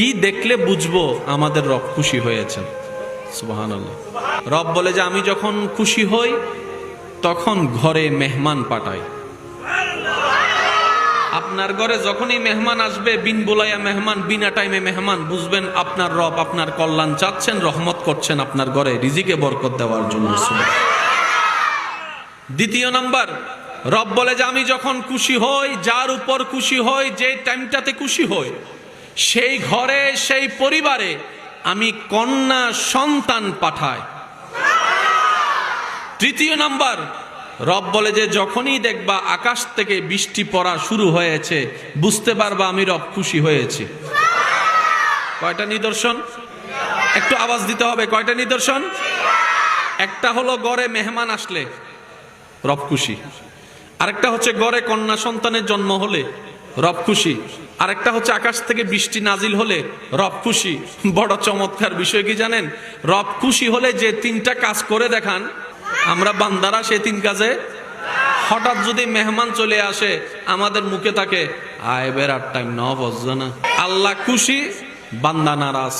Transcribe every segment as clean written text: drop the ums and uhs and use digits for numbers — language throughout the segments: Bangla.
কি দেখলে বুঝবো আমাদের রব খুশি হয়েছেন? সুবহানাল্লাহ। রব বলে যে আমি যখন খুশি হই তখন ঘরে মেহমান পাঠাই। আপনার ঘরে যখনই মেহমান আসবে, বিন বোলাইয়া মেহমান, বিনা টাইমে মেহমান, বুঝবেন আপনার রব আপনার কল্যাণ চাচ্ছেন, রহমত করছেন আপনার ঘরে রিজিকে বরকত দেওয়ার জন্য। দ্বিতীয় নাম্বার, রব বলে যে আমি যখন খুশি হই, যার উপর খুশি হই, যে টাইমটাতে খুশি হই, সেই ঘরে সেই পরিবারে আমি কন্যা সন্তান পাঠাই। তৃতীয় নাম্বার, রব বলে যে যখনই দেখবা আকাশ থেকে বৃষ্টি পড়া শুরু হয়েছে, বুঝতে পারবা আমি রব খুশি হয়েছি। কয়টা নিদর্শন? একটু আওয়াজ দিতে হবে। কয়টা নিদর্শন? একটা হলো ঘরে মেহমান আসলে রব খুশি, আরেকটা হচ্ছে ঘরে কন্যা সন্তানের জন্ম হলে রব খুশি, আরেকটা হচ্ছে আকাশ থেকে বৃষ্টি নাজিল হলে রব খুশি। বড় চমৎকার বিষয় কি জানেন? রব খুশি হলে যে তিনটা কাজ করে দেখান, আমরা বান্দারা সেই তিন কাজে, হঠাৎ যদি মেহমান চলে আসে আমাদের মুখে থাকে আয় বেড়ার টাইম ন বসছে না, আল্লাহ খুশি, বান্দা নারাজ।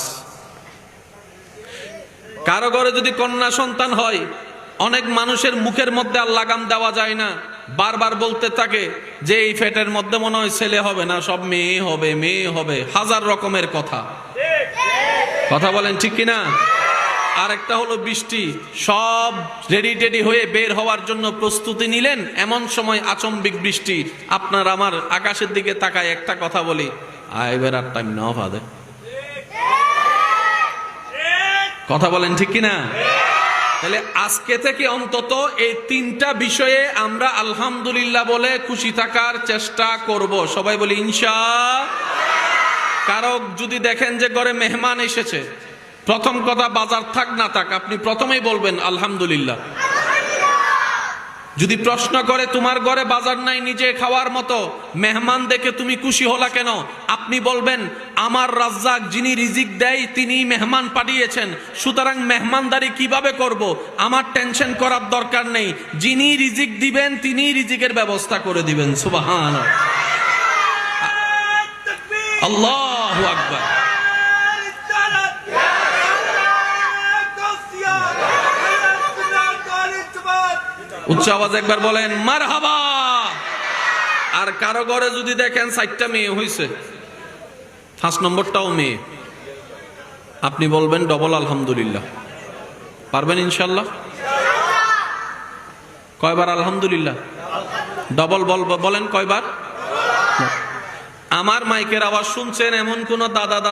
কারো ঘরে যদি কন্যা সন্তান হয়, অনেক মানুষের মুখের মধ্যে আর লাগাম দেওয়া যায় না, বারবার বলতে থাকে যে এই ফেটের মধ্যে মনে হয় ছেলে হবে না, সব মেয়ে হবে, মেয়ে হবে, হাজার রকমের কথা। কথা বলেন ঠিক কিনা? আরেকটা হলো বৃষ্টি, সব রেডি টেডি হয়ে বের হওয়ার জন্য প্রস্তুতি নিলেন, এমন সময় আচম্বিক বৃষ্টি। আপনার আমার আকাশের দিকে তাকায় একটা কথা বলি, আয় বেড়ার টাইম না ফাদে। কথা বলেন ঠিক কিনা? তাহলে আজকে থেকে অন্তত এই তিনটা বিষয়ে আমরা আলহামদুলিল্লাহ বলে খুশি থাকার চেষ্টা করব। সবাই বলি ইনশাআল্লাহ। কারো যদি দেখেন যে ঘরে মেহমান এসেছে, প্রথম কথা বাজার থাক না থাক, আপনি প্রথমেই বলবেন আলহামদুলিল্লাহ। যদি প্রশ্ন করে তোমার ঘরে বাজার নাই নিজে খাওয়ার মতো, মেহমান দেখে তুমি খুশি হলা কেন, আপনি বলবেন আমার রাজ্জাক যিনি রিজিক দেয় তিনি মেহমান পাঠিয়েছেন, সুতরাং মেহমানদারি কিভাবে করব আমার টেনশন করার দরকার নেই, যিনি রিজিক দিবেন তিনি রিজিকের ব্যবস্থা করে দিবেন। সুবহানাল্লাহ, আল্লাহু আকবার। উচ্চ আওয়াজ একবার বলেন মারহাবা। আর কারো ঘরে যদি দেখেন 4টা মেয়ে হয়েছে, 5 নম্বরটাও মেয়ে, আপনি বলবেন ডবল আলহামদুলিল্লাহ। পারবেন ইনশাল্লাহ? কয়বার আলহামদুলিল্লাহ? ডবল বলেন কয়বার? আমার মাইকের আওয়াজ শুনছেন এমন কোন দাদা